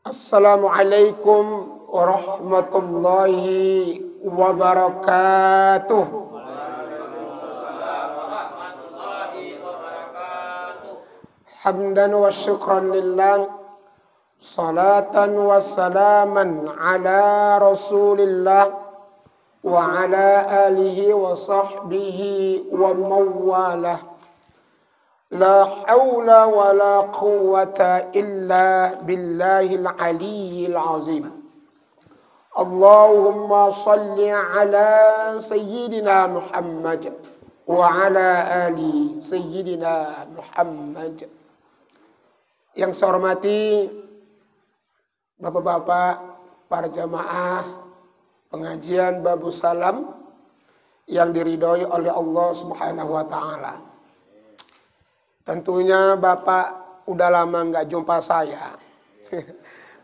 Assalamualaikum warahmatullahi wabarakatuh. Hamdan wa syukran lillah, salatan wa salaman ala rasulillah wa ala alihi wa sahbihi wa mawalah. La hawla wa la quwwata illa billahil aliyyil azim. Allahumma salli ala sayyidina Muhammad wa ala ali sayyidina Muhammad. Yang saya hormati Bapak-bapak, para jamaah pengajian Babus Salam yang diridhoi oleh Allah Subhanahu wa taala. Tentunya Bapak udah lama nggak jumpa saya.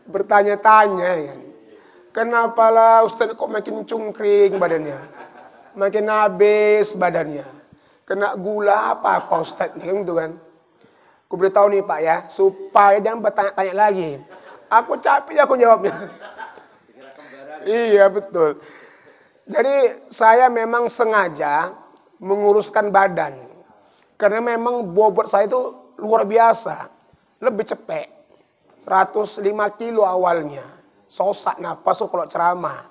Bertanya-tanya ya. Kenapa lah Ustaz kok makin cungkring badannya? Makin habis badannya. Kena gula apa Ustaz nih gitu kan? Aku beritahu nih Pak ya, supaya jangan bertanya-tanya lagi. Aku capek aku jawabnya. Iya betul. Jadi saya memang sengaja menguruskan badan. Karena memang bobot saya itu luar biasa. Lebih cepet. 105 kilo awalnya. Sosak napas kalau ceramah.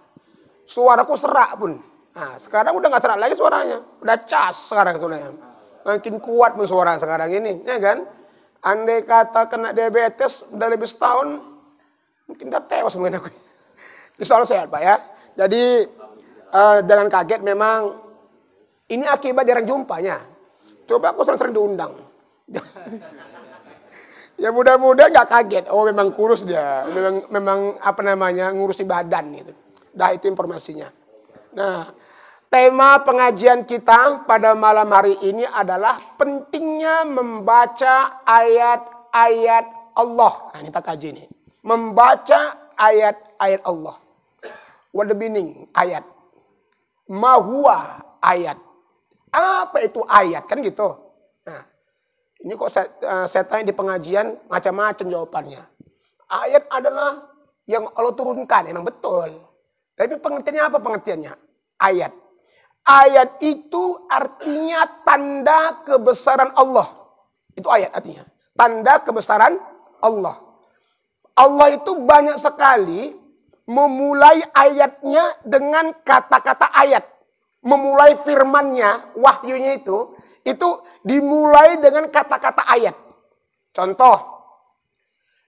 Suaraku serak pun. Nah, sekarang udah gak serak lagi suaranya. Udah cas sekarang suaranya. Makin kuat pun suara sekarang ini. Ya kan? Andai kata kena diabetes udah lebih setahun. Mungkin udah tewas mungkin aku. Insya Allah sehat Pak ya. Jadi jangan kaget memang. Ini akibat jarang jumpanya. Coba aku sering diundang. Ya mudah-mudahan gak kaget. Oh memang kurus dia. Memang apa namanya ngurusi badan gitu. Dah itu informasinya. Nah tema pengajian kita pada malam hari ini adalah pentingnya membaca ayat-ayat Allah. Nah ini kita kaji nih. Membaca ayat-ayat Allah. What the meaning ayat? Ma huwa ayat? Apa itu ayat? Kan gitu. Nah, ini kok saya tanya di pengajian macam-macam jawabannya. Ayat adalah yang Allah turunkan, emang betul. Tapi pengertiannya apa pengertiannya? Ayat. Ayat itu artinya tanda kebesaran Allah. Itu ayat artinya. Tanda kebesaran Allah. Allah itu banyak sekali memulai ayatnya dengan kata-kata ayat. Memulai firmannya, wahyunya itu dimulai dengan kata-kata ayat. Contoh,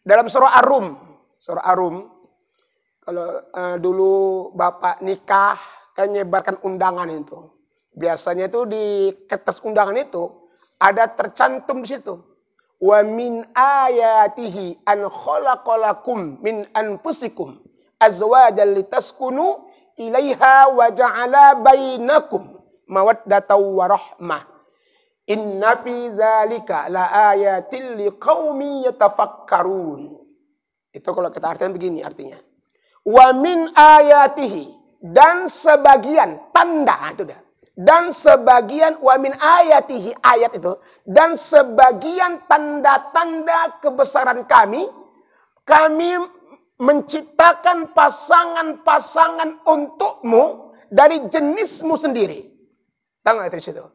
dalam surah Ar-Rum. Surah Ar-Rum, kalau dulu Bapak nikah, kan nyebarkan undangan itu. Biasanya itu di kertas undangan itu ada tercantum di situ. Wa min ayatihi an khalaqalakum min anfusikum azwajan litaskunu ilaiha wa ja'ala bainakum mawaddatan wa rahmah. Inna fi dzalika la ayatil liqaumin yatafakkarun. Itu kalau kita artikan begini artinya. Wa min ayatihi, dan sebagian tanda itu dah. Dan sebagian wa min ayatihi, ayat itu, dan sebagian tanda-tanda kebesaran kami menciptakan pasangan-pasangan untukmu dari jenismu sendiri. Tahu nggak dari situ?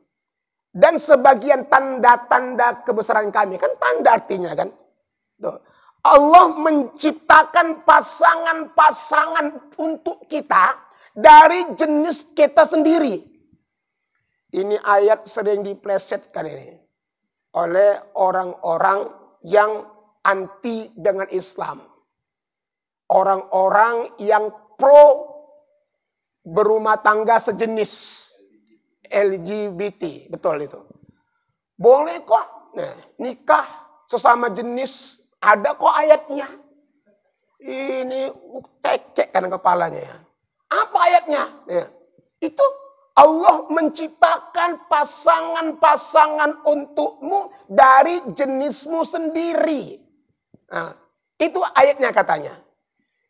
Dan sebagian tanda-tanda kebesaran kami, kan tanda artinya kan? Tuh. Allah menciptakan pasangan-pasangan untuk kita dari jenis kita sendiri. Ini ayat sering diplesetkan ini oleh orang-orang yang anti dengan Islam. Orang-orang yang pro berumah tangga sejenis. LGBT, betul itu. Boleh kok. Nah, nikah sesama jenis ada kok ayatnya. Ini cek kan kepalanya ya. Apa ayatnya? Ya. Itu Allah menciptakan pasangan-pasangan untukmu dari jenismu sendiri. Nah, itu ayatnya katanya.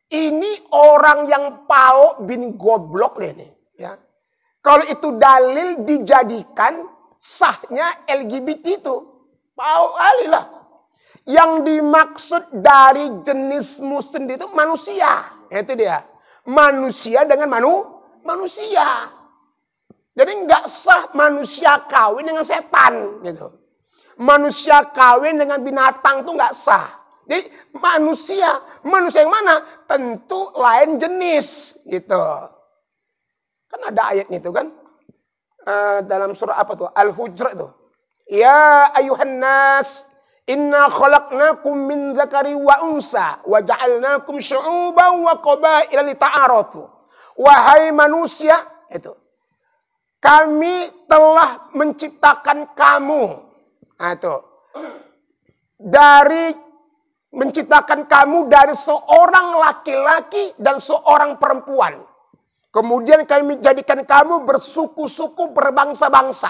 Ini orang yang pau bin goblok ini, ya. Kalau itu dalil dijadikan sahnya LGBT itu. Pau kali lah. Yang dimaksud dari jenismu sendiri itu manusia. Itu dia. Manusia dengan manusia. Jadi nggak sah manusia kawin dengan setan, gitu. Manusia kawin dengan binatang tuh nggak sah. Jadi manusia yang mana? Tentu lain jenis, gitu. Kan ada ayatnya itu kan, dalam surah apa tuh? Al-Hujurat tuh. Ya ayuhan nas, inna khalaqnakum min zakari wa unsa, wa ja'alnakum syu'uban wa qabaila lita'arafu. Wahai manusia, itu. Kami telah menciptakan kamu. Nah, itu. Menciptakan kamu dari seorang laki-laki dan seorang perempuan. Kemudian kami jadikan kamu bersuku-suku, berbangsa-bangsa.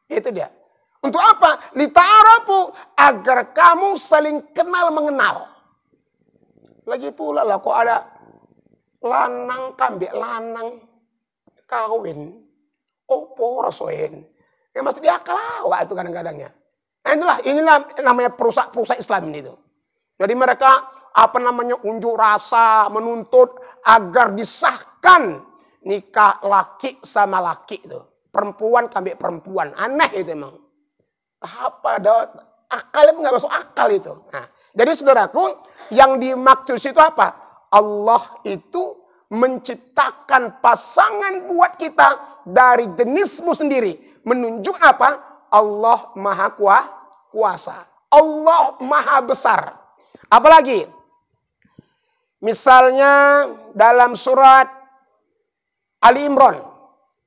Itu dia. Untuk apa? Lita'arafu, agar kamu saling kenal mengenal. Lagi pula lah kok ada lanang kambing lanang kawin. Opo rasoin. Ya masih diakal awak itu kadang-kadangnya. Nah, inilah namanya perusak Islam ini tuh. Jadi mereka unjuk rasa, menuntut agar disahkan nikah laki sama laki itu. Perempuan kambing perempuan. Aneh itu emang. Apa ada akal itu nggak masuk akal itu. Nah, jadi saudaraku, yang dimaksud itu apa? Allah itu menciptakan pasangan buat kita dari jenismu sendiri. Menunjuk apa? Allah Maha Kuasa. Allah Maha Besar. Apalagi? Misalnya dalam surat Ali Imran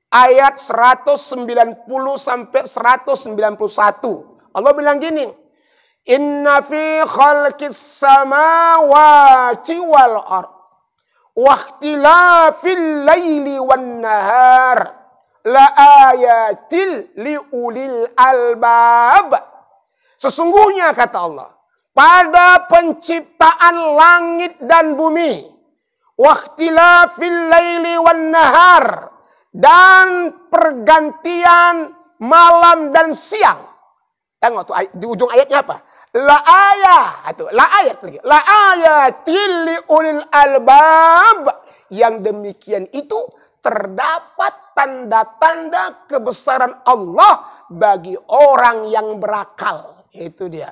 ayat 190 sampai 191. Allah bilang gini, Inna fi khalqis samawati wal ard wahtilafil laili wan nahar la ayatil liulil albab. Sesungguhnya kata Allah, pada penciptaan langit dan bumi, wahtilafil laili wan nahar, dan pergantian malam dan siang. Tengok tuh di ujung ayatnya apa? La ayat lagi. La ayatil liulil albab. Yang demikian itu terdapat tanda-tanda kebesaran Allah bagi orang yang berakal. Itu dia.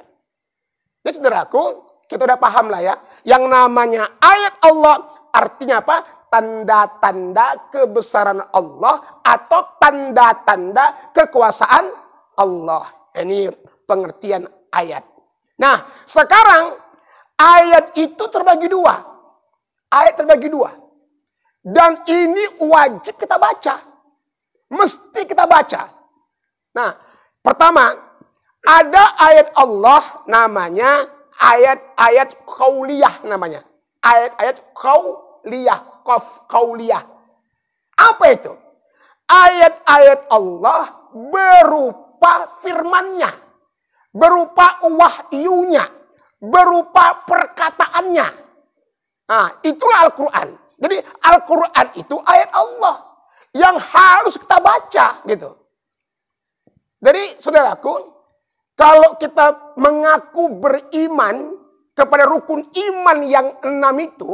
Jadi saudaraku, kita udah paham lah ya. Yang namanya ayat Allah artinya apa? Tanda-tanda kebesaran Allah atau tanda-tanda kekuasaan Allah. Ini pengertian ayat. Nah, sekarang ayat itu terbagi dua. Ayat terbagi dua. Dan ini wajib kita baca. Mesti kita baca. Nah, pertama, ada ayat Allah namanya ayat-ayat qauliyah namanya. Ayat-ayat qauliyah. Apa itu? Ayat-ayat Allah berupa firman-Nya, berupa wahyunya, berupa perkataannya. Nah, itulah Al-Quran. Jadi Al-Quran itu ayat Allah yang harus kita baca gitu. Jadi saudaraku, kalau kita mengaku beriman kepada rukun iman yang 6 itu,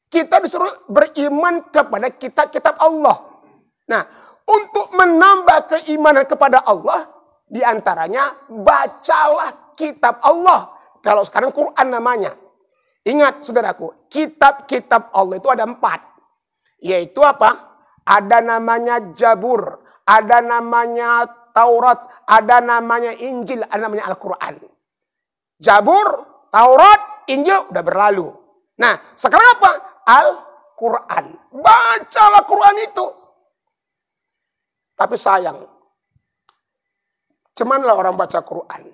kita disuruh beriman kepada kitab-kitab Allah. Nah, untuk menambah keimanan kepada Allah, diantaranya bacalah kitab Allah. Kalau sekarang Quran namanya. Ingat saudaraku, kitab-kitab Allah itu ada 4. Yaitu apa? Ada namanya Jabur, ada namanya Taurat, ada namanya Injil, ada namanya Al-Quran. Jabur, Taurat, Injil udah berlalu. Nah, sekarang apa? Al-Quran. Bacalah Quran itu. Tapi sayang, cumanlah orang baca Quran.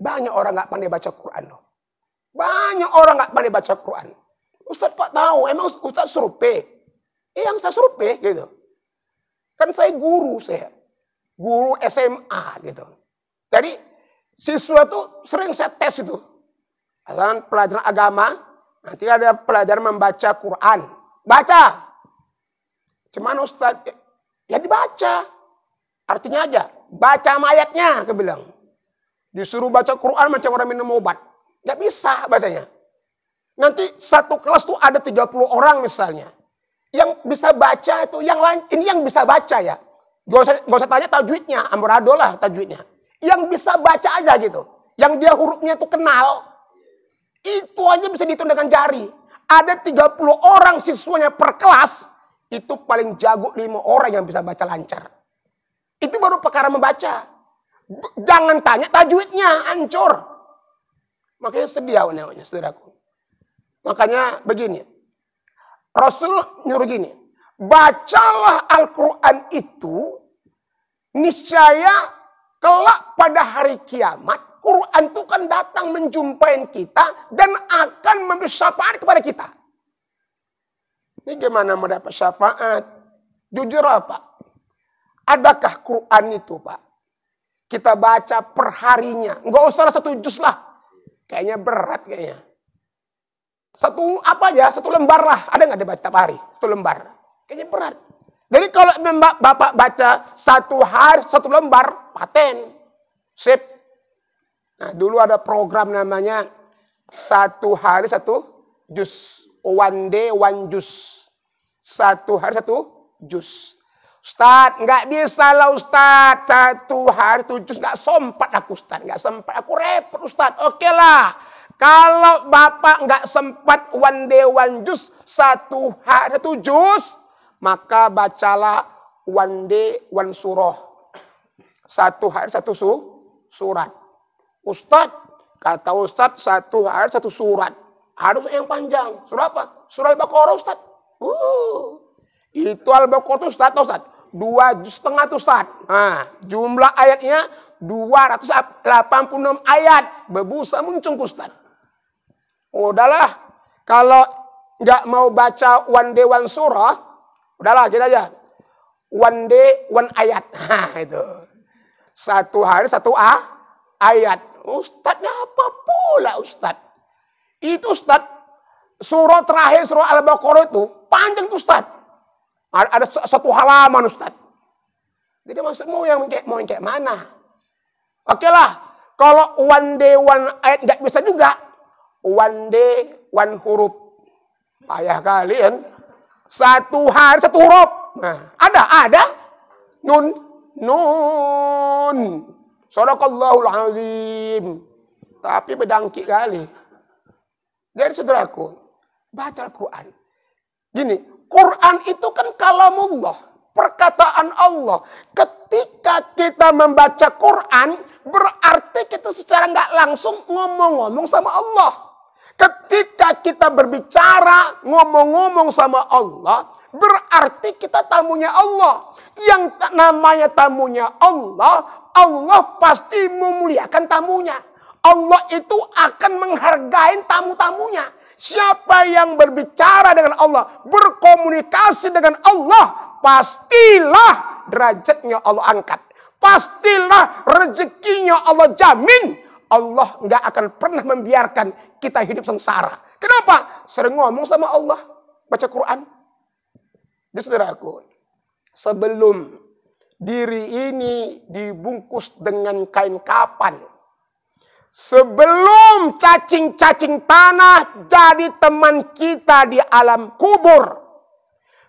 Banyak orang nggak pandai baca Quran loh. Banyak orang nggak pandai baca Quran. Ustaz kok tahu? Emang Ustaz survei? Yang saya survei gitu. Kan saya guru SMA gitu. Jadi siswa tuh sering saya tes itu. Kan pelajaran agama, nanti ada pelajaran membaca Quran. Baca. Cuman Ustaz, ya dibaca. Artinya aja, baca ayatnya, aku bilang. Disuruh baca Quran macam orang minum obat. Nggak bisa bacanya. Nanti satu kelas tuh ada 30 orang misalnya. Yang bisa baca itu, yang lain, ini yang bisa baca ya. Gak usah tanya tajwidnya, amburadul lah tajwidnya. Yang bisa baca aja gitu. Yang dia hurufnya itu kenal. Itu aja bisa dihitung dengan jari. Ada 30 orang siswanya per kelas. Itu paling jago 5 orang yang bisa baca lancar. Itu baru perkara membaca. Jangan tanya tajwidnya, hancur. Makanya sedih awalnya, saudaraku. Makanya begini. Rasul nyuruh gini. Bacalah Al-Quran itu. Niscaya kelak pada hari kiamat. Quran itu kan datang menjumpai kita. Dan akan memberi syafaat kepada kita. Ini gimana mendapat syafaat? Jujur apa? Adakah Quran itu Pak? Kita baca per harinya. Nggak usah 1 juz lah. Kayaknya berat kayaknya. Satu lembar lah. Ada nggak dibaca tiap hari? 1 lembar. Kayaknya berat. Jadi kalau Bapak baca 1 hari 1 lembar, paten. Sip. Nah, dulu ada program namanya 1 hari 1 juz. One day, 1 juz. 1 hari 1 juz. Ustaz, nggak bisa lah Ustaz. 1 hari 1 juz, nggak sempat aku Ustaz. Nggak sempat, aku repot Ustaz. Oke lah. Kalau Bapak nggak sempat one day 1 juz, 1 hari 1 juz, maka bacalah one day 1 surah. 1 hari 1 surat. Ustaz, kata Ustaz 1 hari 1 surat. Harus yang panjang. Surah apa? Surah Al-Baqarah Ustaz. Itu Al-Baqarah Ustaz, Ustaz. 2,5 juz tuh Ustaz. Nah, jumlah ayatnya 286 ayat. Bebusa muncung Ustaz. Udahlah. Kalau nggak mau baca one day 1 surah, udahlah gitu aja. One day 1 ayat. Nah, itu. 1 hari 1 ayat. Ustaznya apa pula Ustaz? Itu Ustaz. Surah terakhir, surah Al-Baqarah itu panjang tuh Ustaz. Ada 1 halaman Ustaz. Jadi maksudmu yang kayak mana? Oke lah. Kalau one day 1 ayat nggak bisa juga. One day 1 huruf. Payah kalian. 1 hari 1 huruf. Nah, ada. Nun. Shadaqallahul azim. Tapi bedangki kali. Jadi saudaraku, baca Al-Quran. Gini, Quran itu kan kalamullah, perkataan Allah. Ketika kita membaca Quran, berarti kita secara nggak langsung ngomong-ngomong sama Allah. Ketika kita berbicara, ngomong-ngomong sama Allah, berarti kita tamunya Allah. Yang namanya tamunya Allah, Allah pasti memuliakan tamunya. Allah itu akan menghargai tamu-tamunya. Siapa yang berbicara dengan Allah, berkomunikasi dengan Allah, pastilah derajatnya Allah angkat. Pastilah rezekinya Allah jamin. Allah nggak akan pernah membiarkan kita hidup sengsara. Kenapa? Sering ngomong sama Allah, baca Quran. Jadi saudaraku, sebelum diri ini dibungkus dengan kain kapan, sebelum cacing-cacing tanah jadi teman kita di alam kubur,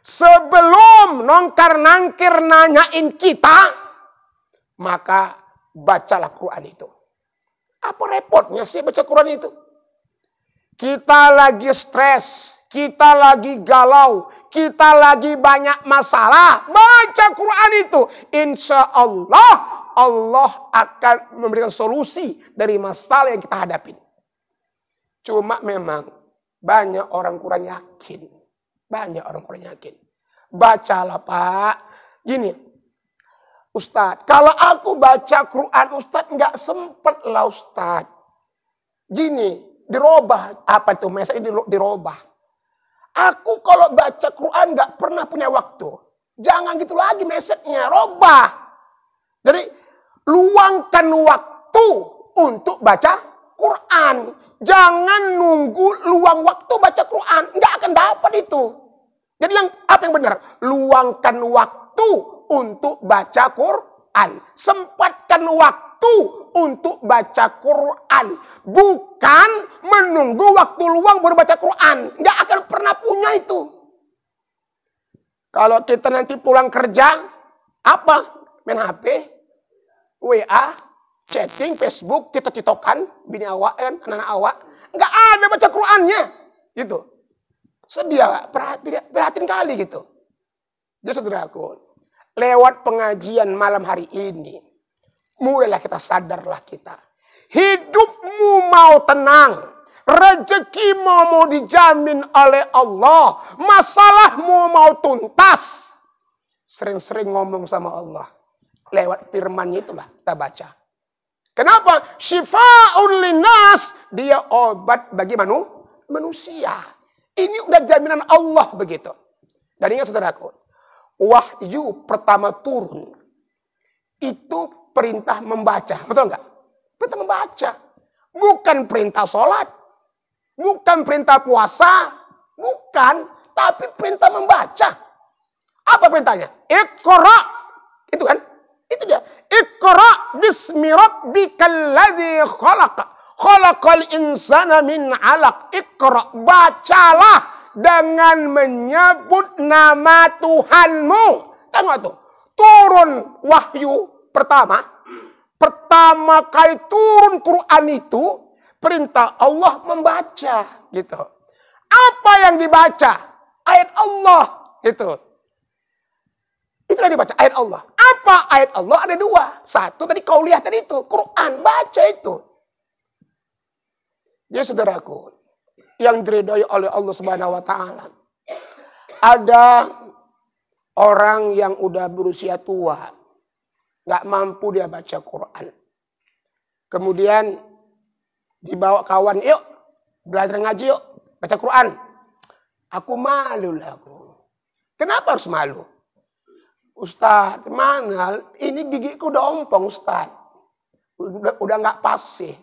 sebelum nongkar-nangkir nanyain kita, maka bacalah Quran itu. Apa repotnya sih baca Quran itu? Kita lagi stres, kita lagi galau, kita lagi banyak masalah, baca Quran itu. Insya Allah, Allah akan memberikan solusi dari masalah yang kita hadapi. Cuma memang banyak orang kurang yakin. Bacalah Pak. Gini, Ustadz, kalau aku baca Quran, Ustadz nggak sempet lah Ustadz. Gini, dirobah. Apa itu? Misalnya dirobah. Aku kalau baca Quran nggak pernah punya waktu. Jangan gitu lagi message-nya, robah. Jadi, luangkan waktu untuk baca Quran. Jangan nunggu luang waktu baca Quran. Nggak akan dapat itu. Jadi apa yang benar? Luangkan waktu untuk baca Quran. Sempatkan waktu untuk baca Quran. Bukan menunggu waktu luang baru baca Quran. Nggak akan pernah punya itu. Kalau kita nanti pulang kerja, apa? Main HP, WA, chatting, Facebook, titok-titokan, bini awak, anak-anak awak. Nggak ada baca Qurannya. Gitu. Sedia, perhatiin kali gitu. Jadi saudaraku, lewat pengajian malam hari ini, mulailah kita sadarlah kita. Hidupmu mau tenang. Rezekimu mau dijamin oleh Allah. Masalahmu mau tuntas. Sering-sering ngomong sama Allah. Lewat firman-Nya itulah kita baca. Kenapa? Syifa'un linnas. Dia obat bagi manusia. Ini udah jaminan Allah begitu. Dan ingat saudaraku. Wahyu pertama turun. Itu perintah membaca. Betul nggak? Perintah membaca. Bukan perintah sholat. Bukan perintah puasa. Bukan. Tapi perintah membaca. Apa perintahnya? Iqra. Itu kan? Itu dia. Iqra bismi rabbikal ladzi khalaq. Khalaqal insana min 'alaq. Iqra. Bacalah dengan menyebut nama Tuhanmu. Tengok tuh. Turun wahyu pertama. Pertama kali turun Quran itu. Perintah Allah membaca. Gitu. Apa yang dibaca? Ayat Allah. Gitu. Itulah dibaca ayat Allah. Apa ayat Allah? Ada dua. Satu tadi kau lihat tadi itu. Quran. Baca itu. Ya saudaraku. Yang diridhoi oleh Allah Subhanahu wa taala. Ada orang yang udah berusia tua. Nggak mampu dia baca Quran. Kemudian dibawa kawan, yuk belajar ngaji yuk. Baca Quran. Aku malu lah aku. Kenapa harus malu? Ustaz, mana? Ini gigiku udah ompong Ustaz. Udah nggak pas sih.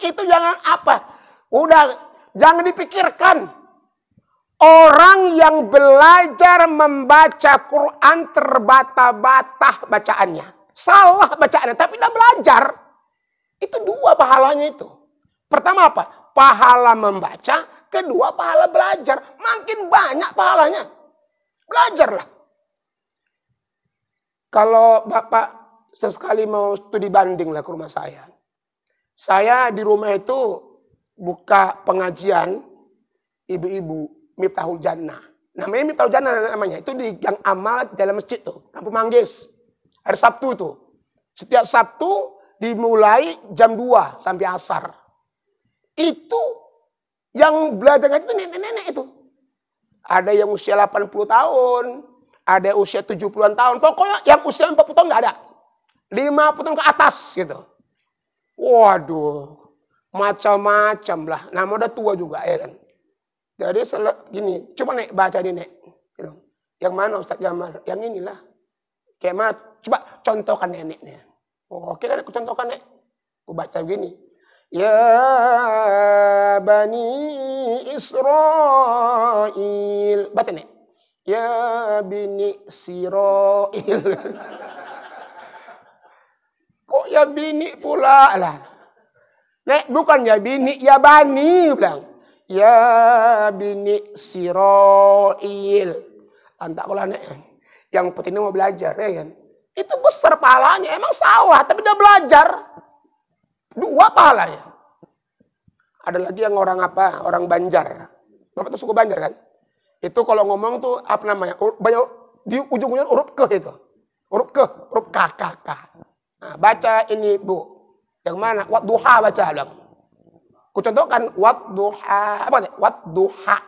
Itu jangan apa. Udah, jangan dipikirkan. Orang yang belajar membaca Quran terbata-bata bacaannya. Salah bacaannya, tapi tidak belajar. Itu dua pahalanya itu. Pertama apa? Pahala membaca. Kedua, pahala belajar. Makin banyak pahalanya. Belajarlah. Kalau Bapak sesekali mau studi banding lah ke rumah saya. Saya di rumah itu buka pengajian ibu-ibu Miftahul Jannah. Namanya Miftahul Jannah namanya. Itu di Gang Amal dalam masjid tuh. Kampung Manggis. Hari Sabtu tuh. Setiap Sabtu dimulai jam 2 sampai asar. Itu yang belajar ngaji itu nenek-nenek itu. Ada yang usia 80 tahun. Ada usia 70-an tahun. Pokoknya yang usia 40 tahun nggak ada. 50 tahun ke atas gitu. Waduh. Macam-macam lah. Nama udah tua juga ya kan. Jadi gini. Coba Nek baca nih Nek. Yang mana Ustaz Jamal? Yang inilah. Kayak mana? Coba contohkan neneknya. Oke, aku contohkan Nek. Aku baca begini. Ya Bani Israel. Baca Nek. Ya Bini Siroil. Kok ya bini pula lah. Nek bukan ya bini, ya bani bilang. Ya Bini Siroil. Antak pula Nek. Yang penting mau belajar ya kan. Itu besar pahalanya. Emang salah tapi dia belajar. Dua pahalanya. Ada lagi yang orang apa? Orang Banjar. Bapak tuh suku Banjar kan? Itu kalau ngomong tuh apa namanya? Banyak di ujung-ujungnya huruf ke itu. Huruf ke, huruf k. Nah, baca ini Bu. Yang mana? Wadduha baca dong. Ku contohkan wadduha. Apa nih? Wadduha.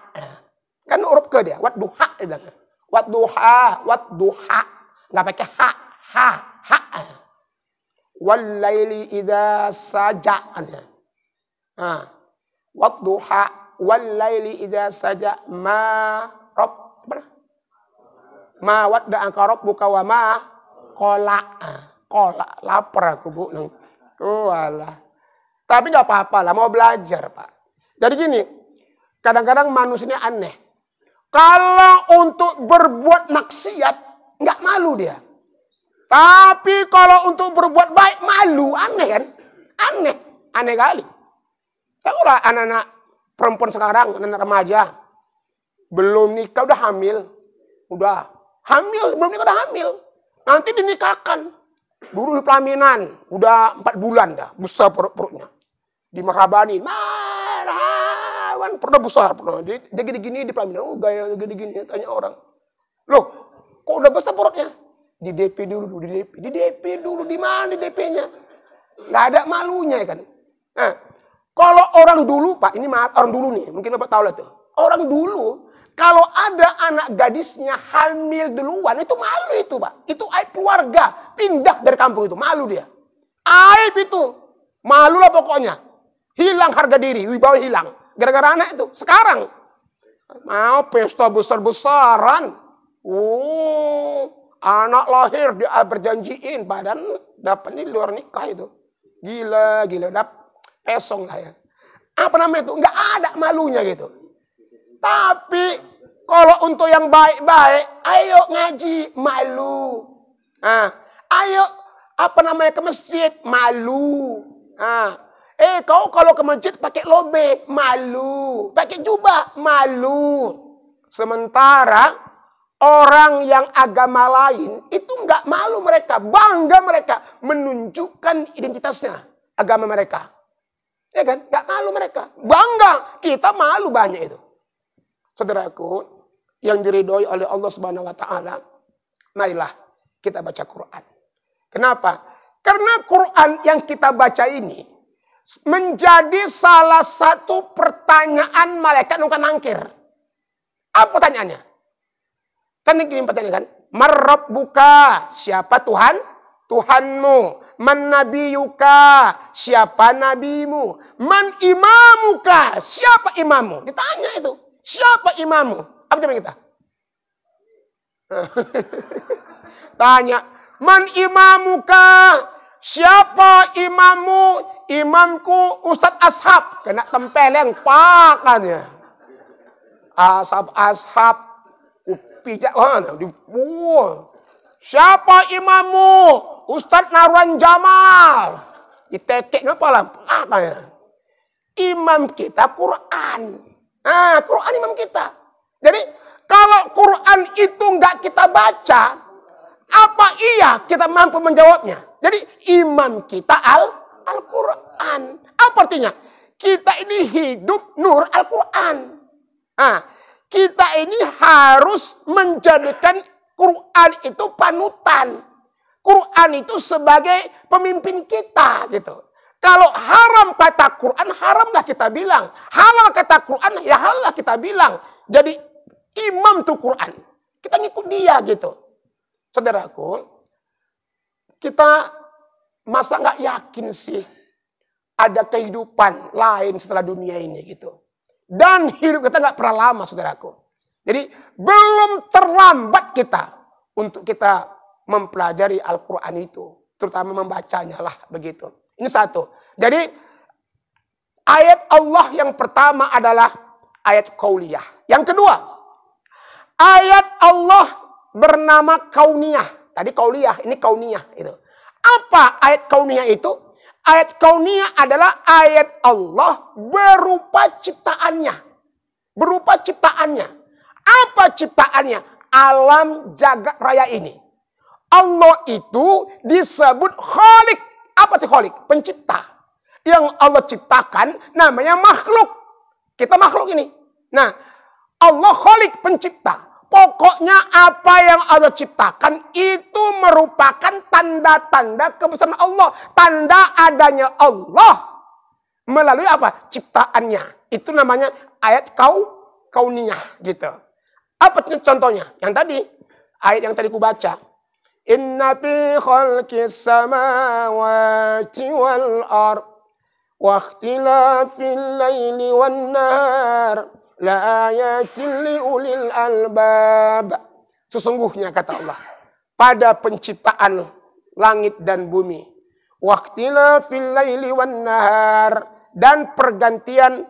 Kan huruf ke dia. Wadduha dia bilang. Wadduha. Enggak pakai ha. Wallaili idza saja. Nah, wadduha. Wallaili idza saja ma wadda'aka rabbuka wa ma qala. Qala, lapar aku Bu. Walah. Tapi enggak apa-apa lah, mau belajar, Pak. Jadi gini, kadang-kadang manusia ini aneh. Kalau untuk berbuat maksiat, enggak malu dia. Tapi kalau untuk berbuat baik malu, aneh kan? Aneh kali. Tahu lah anak-anak perempuan sekarang, anak-anak remaja, belum nikah udah hamil. Belum nikah udah hamil. Nanti dinikahkan. Dulu di pelaminan, udah 4 bulan dah, besar perut-perutnya. Dimerhabani, pernah besar, pernah. Dia gini-gini di pelaminan, gaya gini-gini, tanya orang. Loh, kok udah besar perutnya? Di DP dulu, di DP dulu, di mana di DP-nya? Nggak ada malunya kan. Nah, kalau orang dulu, Pak, ini maaf, orang dulu nih, mungkin Bapak tahu lah tuh. Orang dulu, kalau ada anak gadisnya hamil duluan, itu malu itu, Pak. Itu aib keluarga, pindah dari kampung itu, malu dia. Aib itu, malu lah pokoknya. Hilang harga diri, wibawa hilang. Gara-gara anak itu. Sekarang, mau pesta besar-besaran. Anak lahir dia berjanjiin, badan dapat di luar nikah itu. Gila, pesong lah ya. Apa namanya itu? Nggak ada malunya gitu. Tapi kalau untuk yang baik-baik, ayo ngaji, malu. Ayo ke masjid, malu. Kau kalau ke masjid pakai lobek, malu. Pakai jubah, malu. Sementara orang yang agama lain itu nggak malu mereka, bangga mereka menunjukkan identitasnya, agama mereka, ya kan? Nggak malu mereka, bangga. Kita malu banyak itu, saudaraku, yang diridhoi oleh Allah Subhanahu Wa Taala. Marilah kita baca Quran. Kenapa? Karena Quran yang kita baca ini menjadi salah satu pertanyaan malaikat nungkan nangkir. Apa pertanyaannya? Kan ini pertanyaan kan? Marrabbuka, siapa Tuhan? Tuhanmu. Man nabiyuka, siapa nabimu? Man imamuka, siapa imammu? Ditanya itu, siapa imammu? Apa jawaban kita? Tanya, man imamuka, siapa imammu? Imamku Ustadz Ashab. Kena tempeleng pakannya. Ashab. Pijak siapa imammu? Ustadz Narwan Jamal. Ditekek ngapa lah? Imam kita Quran. Quran imam kita. Jadi kalau Quran itu nggak kita baca, apa iya kita mampu menjawabnya? Jadi imam kita Al-Quran. Apa artinya? Kita ini hidup nur Al-Quran. Kita ini harus menjadikan Quran itu panutan. Quran itu sebagai pemimpin kita gitu. Kalau haram kata Quran, haramlah kita bilang. Halal kata Quran, ya halal kita bilang. Jadi imam tuh Quran. Kita ngikut dia gitu. Saudaraku, kita masa nggak yakin sih ada kehidupan lain setelah dunia ini gitu. Dan hidup kita nggak pernah lama, saudaraku. Jadi belum terlambat kita untuk kita mempelajari Al-Quran itu. Terutama membacanya lah begitu. Ini satu. Jadi ayat Allah yang pertama adalah ayat qauliyah. Yang kedua, ayat Allah bernama kauniyah. Tadi qauliyah, ini kauniyah. Itu. Apa ayat kauniyah itu? Ayat kauniyah adalah ayat Allah berupa ciptaannya. Berupa ciptaannya. Apa ciptaannya? Alam jagat raya ini. Allah itu disebut Khalik. Apa itu Khalik? Pencipta. Yang Allah ciptakan namanya makhluk. Kita makhluk ini. Nah, Allah Khalik, pencipta. Pokoknya apa yang Allah ciptakan itu merupakan tanda-tanda kebesaran Allah. Tanda adanya Allah melalui apa? Ciptaannya. Itu namanya ayat kauniyah gitu. Apa contohnya? Yang tadi, ayat yang tadi ku baca. Inna fi khalqis samawati wal ard wa ikhtilafil laili wan nahar la ayatin liulil albab. Sesungguhnya kata Allah, pada penciptaan langit dan bumi, waqtilafil laili wan nahar, dan pergantian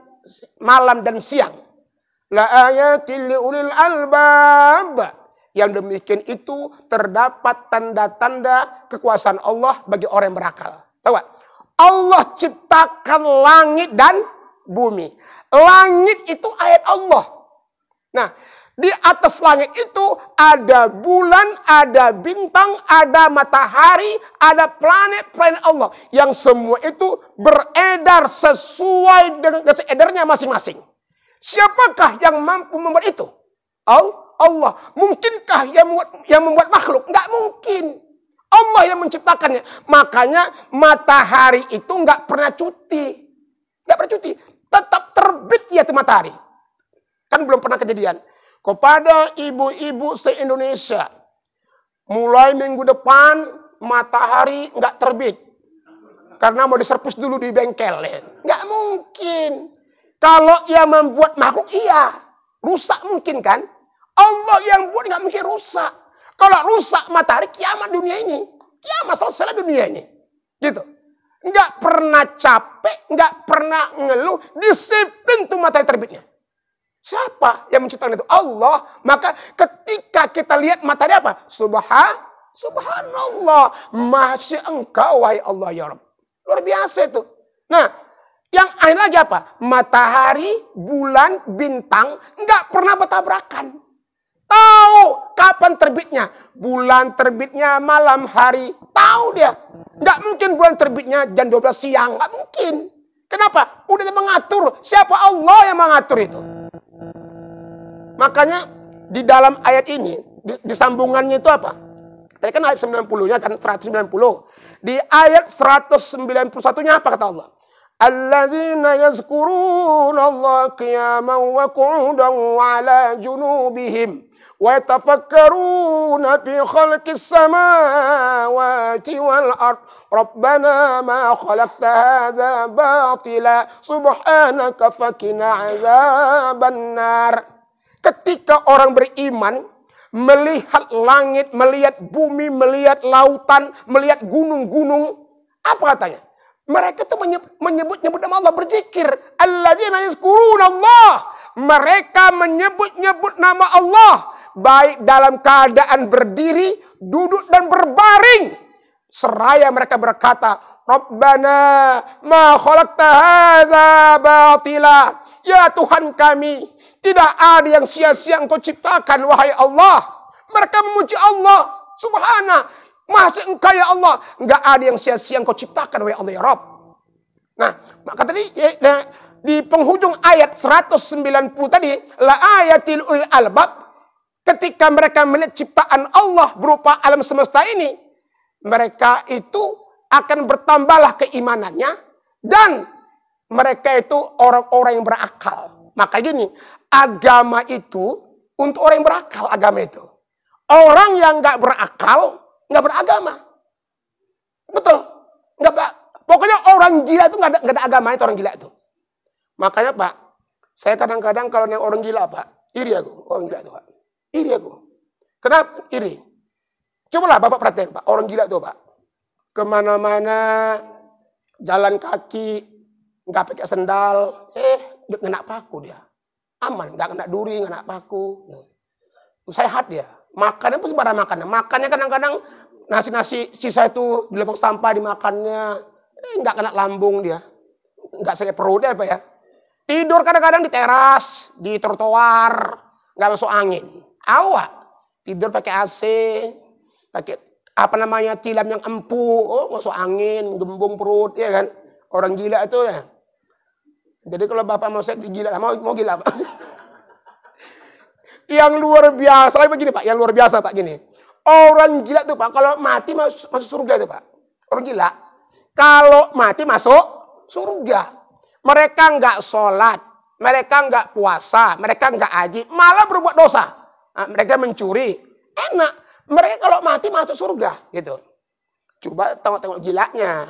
malam dan siang, la ayatin liulil albab, Yang demikian itu terdapat tanda-tanda kekuasaan Allah bagi orang yang berakal. Tahu gak? Allah ciptakan langit dan bumi. Langit itu ayat Allah. Nah, di atas langit itu ada bulan, ada bintang, ada matahari, ada planet-planet Allah. Yang semua itu beredar sesuai dengan edarnya masing-masing. Siapakah yang mampu membuat itu? Allah. Mungkinkah yang membuat makhluk? Nggak mungkin. Allah yang menciptakannya. Makanya matahari itu nggak pernah cuti. Nggak pernah cuti. Tetap terbit ya itu matahari. Kan belum pernah kejadian. Kepada ibu-ibu se-Indonesia, mulai minggu depan matahari nggak terbit. Karena mau diservis dulu di bengkel. Nggak mungkin. Kalau ia membuat makhluk, iya. Rusak mungkin kan? Allah yang buat nggak mungkin rusak. Kalau rusak matahari, kiamat dunia ini. Kiamat selesai dunia ini. Gitu. Nggak pernah capek, nggak pernah ngeluh. Disiplin tuh matahari terbitnya. Siapa yang menciptakan itu? Allah. Maka ketika kita lihat matahari apa? Subhanallah. Masya engkau, wahai Allah ya Rabb. Luar biasa itu. Nah, yang akhir lagi apa? Matahari, bulan, bintang nggak pernah bertabrakan. Tahu kapan terbitnya? Bulan terbitnya malam hari. Tahu dia. Nggak mungkin bulan terbitnya jam 12 siang. Nggak mungkin. Kenapa? Udah mengatur. Siapa? Allah yang mengatur itu. Makanya di dalam ayat ini, di sambungannya itu apa? Tadi kan ayat 90-nya kan 190. Di ayat 191-nya apa kata Allah? Alladzina yazkuruna Allah qiyaman wa qu'udan wa ala junubihim wa yatafakkaruna fi khalqis samawati wal ard Rabbana ma khalaqta hadza batila subhanaka fakina azaban nar. Ketika orang beriman melihat langit, melihat bumi, melihat lautan, melihat gunung-gunung, apa katanya? Mereka itu menyebut-nyebut nama Allah, berzikir. Alladzina yazkuruna Allah. Mereka menyebut-nyebut nama Allah. Baik dalam keadaan berdiri, duduk, dan berbaring. Seraya mereka berkata, Rabbana ma khalaqta hadza batila. Ya Tuhan kami, tidak ada yang sia-sia Engkau ciptakan, wahai Allah. Mereka memuji Allah. Subhana. Masya engkau ya Allah. Enggak ada yang sia-sia Engkau ciptakan, wahai Allah ya Rabb. Nah, maka tadi di penghujung ayat 190 tadi, la ayatil ulil albab, ketika mereka melihat ciptaan Allah berupa alam semesta ini, mereka itu akan bertambahlah keimanannya dan mereka itu orang-orang yang berakal. Maka gini, agama itu untuk orang yang berakal, agama itu. Orang yang nggak berakal nggak beragama. Betul. Pokoknya orang gila itu nggak ada agama, itu orang gila itu. Makanya Pak, saya kadang-kadang kalau yang orang gila Pak, iri aku. Orang gila itu Pak. Iri aku. Kenapa iri? Cobalah Bapak perhatian Pak, orang gila itu Pak. Kemana-mana, jalan kaki, nggak pakai sendal, nggak kena paku dia. Aman, nggak kena duri, nggak kena paku. Sehat dia. Makannya pun sembarang makannya. Makannya kadang-kadang nasi-nasi sisa itu di lubang sampah dimakannya. Nggak kena lambung dia. Nggak sakit perutnya apa ya. Tidur kadang-kadang di teras, di trotoar. Nggak masuk angin. Awak. Tidur pakai AC. Pakai tilam yang empuk. Oh, masuk angin. Gembung perut. Ya kan. Orang gila itu ya. Jadi kalau Bapak mau saya gila. Mau gila Pak. Yang luar biasa, lagi begini Pak, yang luar biasa Pak gini. Orang gila tuh Pak, kalau mati masuk surga itu Pak. Orang gila, kalau mati masuk surga. Mereka nggak sholat, mereka nggak puasa, mereka nggak haji, malah berbuat dosa. Nah, mereka mencuri, enak. Mereka kalau mati masuk surga, gitu. Coba tengok-tengok gilanya.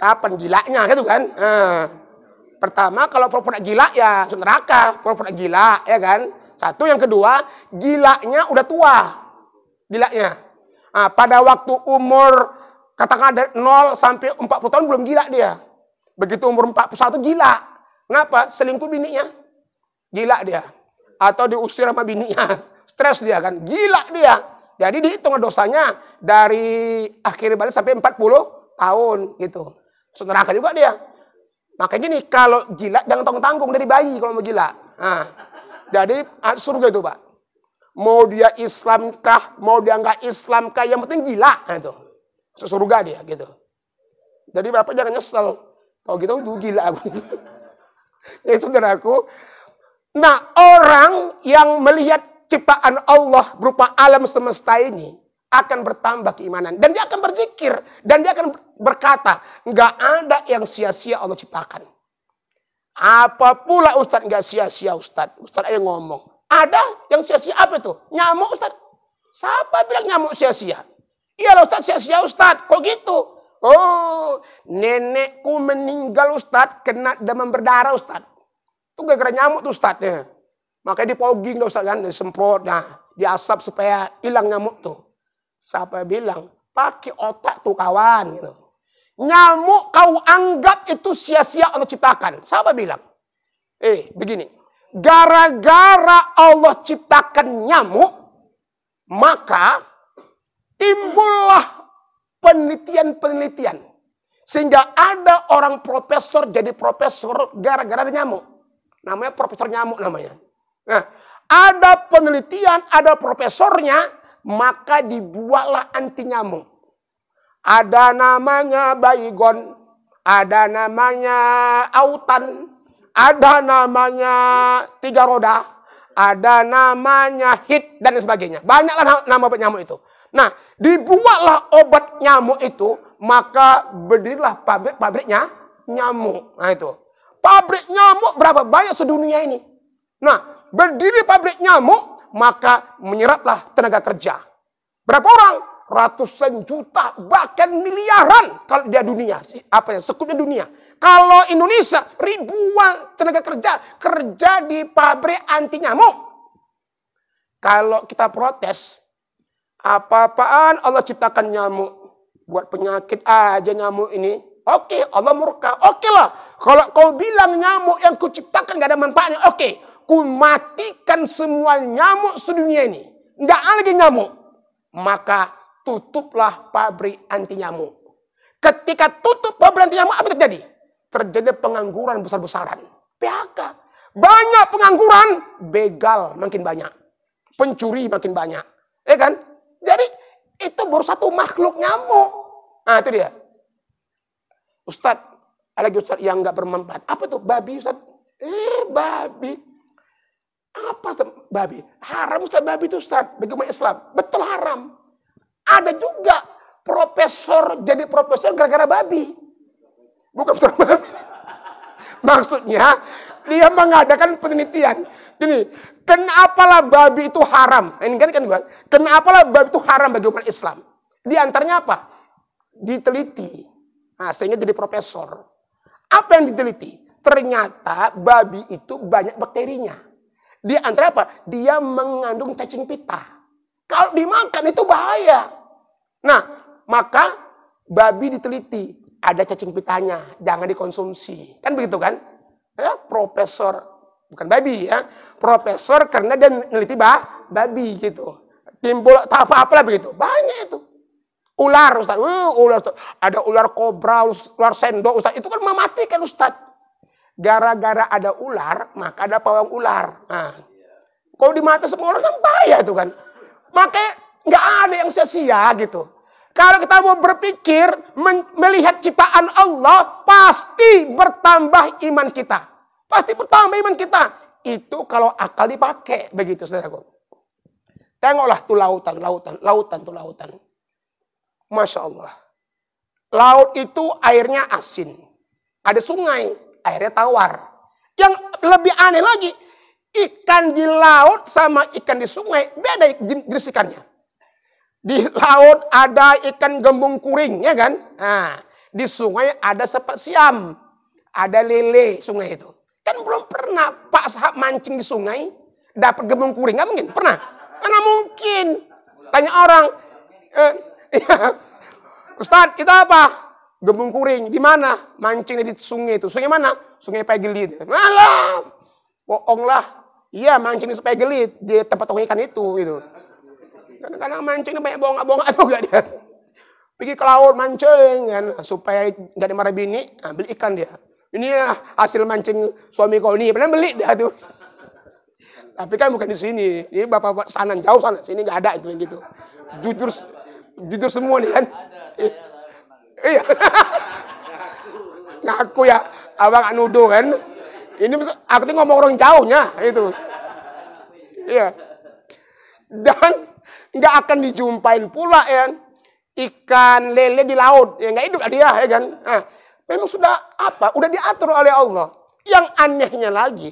Kapan gilanya, gitu kan? Pertama, kalau pura-pura gila ya masuk neraka, pura-pura gila, ya kan? Satu, yang kedua, gilanya udah tua. Gilanya. Nah, pada waktu umur, katakan dari 0 sampai 40 tahun belum gila dia. Begitu umur 41 gila. Kenapa? Selingkuh bininya. Gila dia. Atau diusir sama bininya. Stres dia kan, gila dia. Jadi dihitung dosanya dari akhir balik sampai 40 tahun gitu. Masuk neraka juga dia. Makanya gini, kalau gila jangan tanggung-tanggung dari bayi kalau mau gila. Nah, jadi surga itu Pak. Mau dia Islamkah, mau dia nggak Islamkah, yang penting gila. Nah, itu. Masuk surga dia gitu. Jadi Bapak jangan nyesel. Kalau gitu gila aku. Ya saudaraku. Nah, orang yang melihat ciptaan Allah berupa alam semesta ini akan bertambah keimanan. Dan dia akan berzikir. Dan dia akan berkata, nggak ada yang sia-sia Allah ciptakan. Apa pula Ustadz nggak sia-sia Ustadz? Ustadz aja ngomong. Ada yang sia-sia apa itu? Nyamuk Ustadz. Siapa bilang nyamuk sia-sia? Iya Ustadz sia-sia Ustadz. Kok gitu? Oh, nenekku meninggal Ustadz kena demam berdarah Ustadz. Itu gara-gara nyamuk tuh Ustadz ya. Makanya dipoging Ustadz kan, disemprot, nah, diasap supaya hilang nyamuk tuh. Siapa bilang? Pakai otak tuh kawan gitu. Nyamuk kau anggap itu sia-sia Allah ciptakan. Siapa bilang? Begini. Gara-gara Allah ciptakan nyamuk, maka timbullah penelitian-penelitian. Sehingga ada orang profesor jadi profesor gara-gara ada nyamuk. Namanya profesor nyamuk namanya. Nah, ada penelitian, ada profesornya, maka dibuatlah anti nyamuk. Ada namanya baygon, ada namanya autan, ada namanya 3 roda, ada namanya hit, dan sebagainya. Banyaklah nama obat nyamuk itu. Nah, dibuatlah obat nyamuk itu, maka berdirilah pabrik-pabriknya nyamuk. Nah itu. Pabrik nyamuk berapa banyak sedunia ini. Nah, berdiri pabrik nyamuk, maka menyeraplah tenaga kerja. Berapa orang? Ratusan juta, bahkan miliaran kalau dia dunia. Sekupnya dunia. Kalau Indonesia, ribuan tenaga kerja di pabrik anti nyamuk. Kalau kita protes, apa-apaan Allah ciptakan nyamuk. Buat penyakit aja nyamuk ini. Oke, Allah murka. Oke lah. Kalau kau bilang nyamuk yang kuciptakan gak ada manfaatnya. Oke, ku matikan semua nyamuk sedunia ini. Nggak ada lagi nyamuk. Maka tutuplah pabrik anti nyamuk. Ketika tutup pabrik anti nyamuk, apa terjadi? Terjadi pengangguran besar-besaran. PHK. Banyak pengangguran, begal makin banyak. Pencuri makin banyak. Ya kan? Jadi itu baru satu makhluk nyamuk. Nah itu dia. Ustadz, ada lagi Ustadz yang nggak bermanfaat. Apa tuh? Babi Ustadz. Babi. Apa tuh? Babi. Haram Ustadz, babi itu Ustadz. Bagi umat Islam. Betul haram. Ada juga profesor jadi profesor gara-gara babi. Bukan profesor babi. Maksudnya, dia mengadakan penelitian. Gini, kenapalah babi itu haram? Ini kan kenapalah babi itu haram bagi umat Islam? Di antaranya apa? Diteliti. Nah, sehingga jadi profesor. Apa yang diteliti? Ternyata babi itu banyak bakterinya. Di antara apa? Dia mengandung cacing pita. Kalau dimakan itu bahaya. Nah, maka babi diteliti. Ada cacing pitanya. Jangan dikonsumsi. Kan begitu kan? Ya, profesor. Bukan babi ya. Profesor karena dia meneliti babi gitu. Timbul apa-apa begitu. Banyak itu. Ular Ustaz. Ular Ustaz. Ada ular kobra, ular sendok Ustaz. Itu kan mematikan Ustaz. Gara-gara ada ular, maka ada pawang ular. Nah, kalau dimati semua orang kan bahaya itu kan. Makanya nggak ada yang sia-sia gitu. Kalau kita mau berpikir, melihat ciptaan Allah, pasti bertambah iman kita. Pasti bertambah iman kita. Itu kalau akal dipakai. Begitu, saudaraku. Tengoklah tuh lautan. Masya Allah. Laut itu airnya asin. Ada sungai, airnya tawar. Yang lebih aneh lagi, ikan di laut sama ikan di sungai, beda jenis ikannya. Di laut ada ikan gembung kuring, ya kan? Nah, di sungai ada sepat siam, ada lele sungai itu. Kan belum pernah Pak Sahab mancing di sungai, dapat gembung kuring, nggak mungkin? Pernah? Mana mungkin? Tanya orang, Ustadz, kita apa? Gembung kuring, di mana? Mancing di sungai itu. Sungai mana? Sungai Pagili itu. Malah, bohong lah. Iya, mancing supaya gelit di tempat toko ikan itu gitu. Kadang-kadang mancing banyak bongak-bongak juga dia. Pergi ke laut mancing kan supaya enggak dimarahi bini, beli ikan dia. Ini ya hasil mancing suami kau ini, pernah beli dia tuh. Tapi kan bukan di sini. Ini bapak sana jauh sana, sini nggak ada itu yang gitu. Jujur semua nih kan. Iya. Ngaku ya, abang nuduh kan. Ini aku tuh ngomong orang jauhnya itu. Iya. Dan nggak akan dijumpain pula ya ikan lele di laut, ya nggak hidup dia ya kan. Nah, memang sudah apa? Udah diatur oleh Allah. Yang anehnya lagi,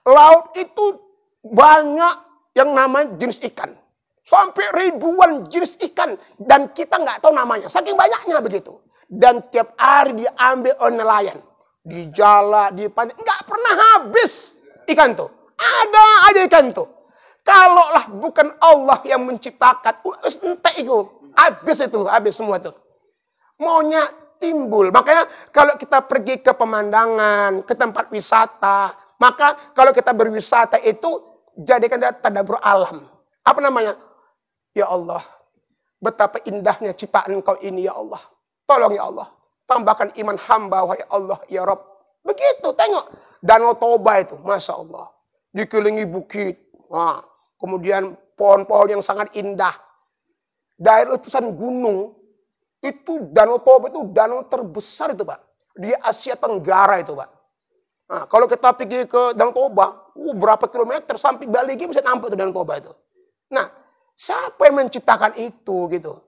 laut itu banyak yang namanya jenis ikan. Sampai ribuan jenis ikan. Dan kita nggak tahu namanya. Saking banyaknya begitu. Dan tiap hari diambil oleh nelayan. Di jala, di pantai. Nggak pernah habis ikan tuh. Ada aja ikan tuh. Kalaulah bukan Allah yang menciptakan. Entek itu. Habis semua tuh. Maunya timbul. Makanya kalau kita pergi ke pemandangan, ke tempat wisata. Maka kalau kita berwisata itu jadikan tadabbur alam. Apa namanya? Ya Allah, betapa indahnya ciptaan Engkau ini ya Allah. Tolong ya Allah, tambahkan iman hamba wahai Allah ya Rabb. Begitu, tengok Danau Toba itu, Masya Allah. Dikelilingi bukit. Nah, kemudian pohon-pohon yang sangat indah. Daerah letusan gunung, itu Danau Toba itu danau terbesar itu Pak. Di Asia Tenggara itu Pak. Nah, kalau kita pergi ke Danau Toba, berapa kilometer sampai Bali bisa nampak itu Danau Toba itu. Nah, siapa yang menciptakan itu gitu?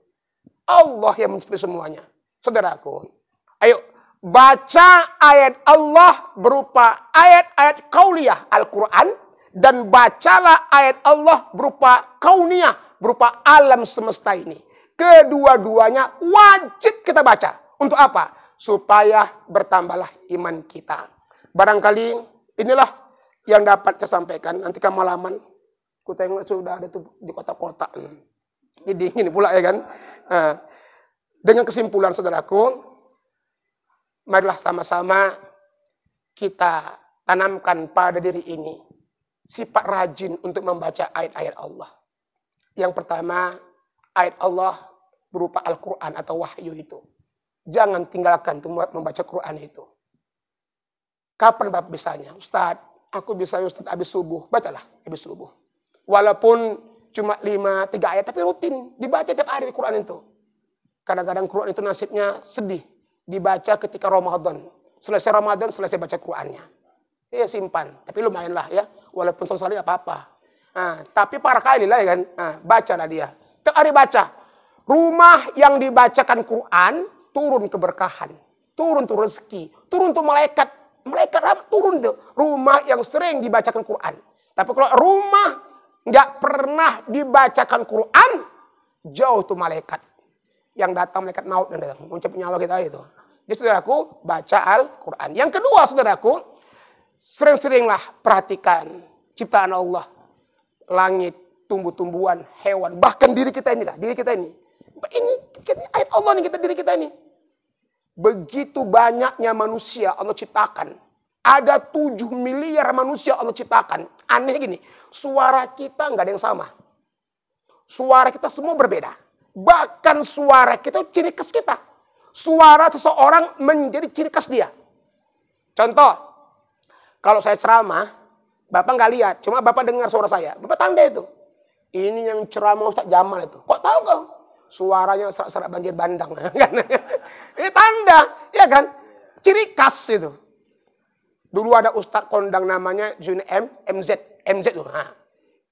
Allah yang menciptakan semuanya. Saudaraku, ayo baca ayat Allah berupa ayat-ayat kauliyah Al-Quran dan bacalah ayat Allah berupa kauniyah, berupa alam semesta ini. Kedua-duanya wajib kita baca. Untuk apa? Supaya bertambahlah iman kita. Barangkali inilah yang dapat saya sampaikan. Nanti kan malaman, ku tengok sudah ada tuh di kota-kota. Jadi dingin pula ya kan. Dengan kesimpulan saudaraku, marilah sama-sama kita tanamkan pada diri ini sifat rajin untuk membaca ayat-ayat Allah. Yang pertama, ayat Allah berupa Al-Quran atau wahyu itu. Jangan tinggalkan untuk membaca Quran itu. Kapan Bapak bisanya? Ustaz, aku bisa Ustaz habis subuh. Bacalah habis subuh. Walaupun cuma 3 ayat, tapi rutin. Dibaca tiap hari di Quran itu. Kadang-kadang Quran itu nasibnya sedih. Dibaca ketika Ramadan. Selesai Ramadan, selesai baca Qurannya. Iya simpan. Tapi lumayan lah ya. Walaupun selesai apa-apa. Nah, tapi para kali lah ya kan. Nah, bacalah dia. Tiap hari baca. Rumah yang dibacakan Quran, turun keberkahan. Turun rezeki. Turun tuh malaikat. Malaikat turun tuh. Rumah yang sering dibacakan Quran. Tapi kalau rumah nggak pernah dibacakan Quran, jauh tuh malaikat. Yang datang malaikat maut dan datang mencabut nyawa kita itu. Jadi saudaraku, baca Al-Quran. Yang kedua saudaraku, sering-seringlah perhatikan ciptaan Allah. Langit, tumbuh-tumbuhan, hewan, bahkan diri kita ini lah, diri kita ini. Ini ayat Allah nih, diri kita ini. Begitu banyaknya manusia Allah ciptakan. Ada 7 miliar manusia Allah ciptakan. Aneh gini, suara kita nggak ada yang sama. Suara kita semua berbeda. Bahkan suara kita ciri khas kita. Suara seseorang menjadi ciri khas dia. Contoh, kalau saya ceramah, Bapak nggak lihat, cuma Bapak dengar suara saya. Bapak tanda itu. Ini yang ceramah Ustaz Jamal itu. Kok tahu kau? Suaranya serak-serak banjir bandang. Ini tanda, ya kan? Ciri khas itu. Dulu ada Ustadz kondang namanya Juni MZ tuh. Nah,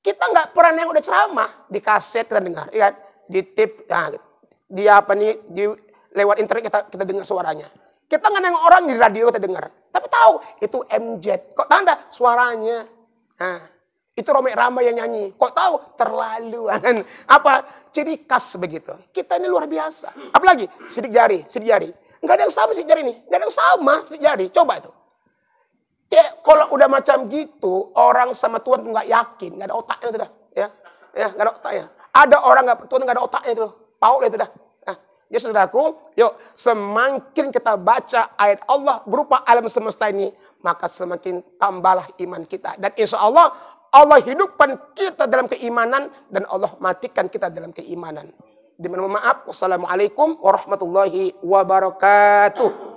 kita nggak pernah nengok udah ceramah di kaset kita dengar, ya, di tip, nah, di apa nih, di lewat internet kita dengar suaranya. Kita nggak nengok orang di radio kita dengar, tapi tahu itu MZ. Kok tanda suaranya? Nah, itu Rome Rama yang nyanyi. Kok tahu? Terlalu apa ciri khas begitu. Kita ini luar biasa. Apalagi sidik jari. Nggak ada yang sama sidik jari ini. Nggak ada yang sama sidik jari. Coba itu. Ya, kalau udah macam gitu, orang sama Tuhan nggak yakin, nggak ada otaknya itu dah, ya, nggak ada otaknya. Ada orang Tuhan nggak ada otaknya itu, pauk itu dah. Nah, Ya saudaraku, yuk semakin kita baca ayat Allah berupa alam semesta ini, maka semakin tambahlah iman kita. Dan insya Allah, Allah hidupkan kita dalam keimanan dan Allah matikan kita dalam keimanan. Mohon maaf. Wassalamualaikum warahmatullahi wabarakatuh.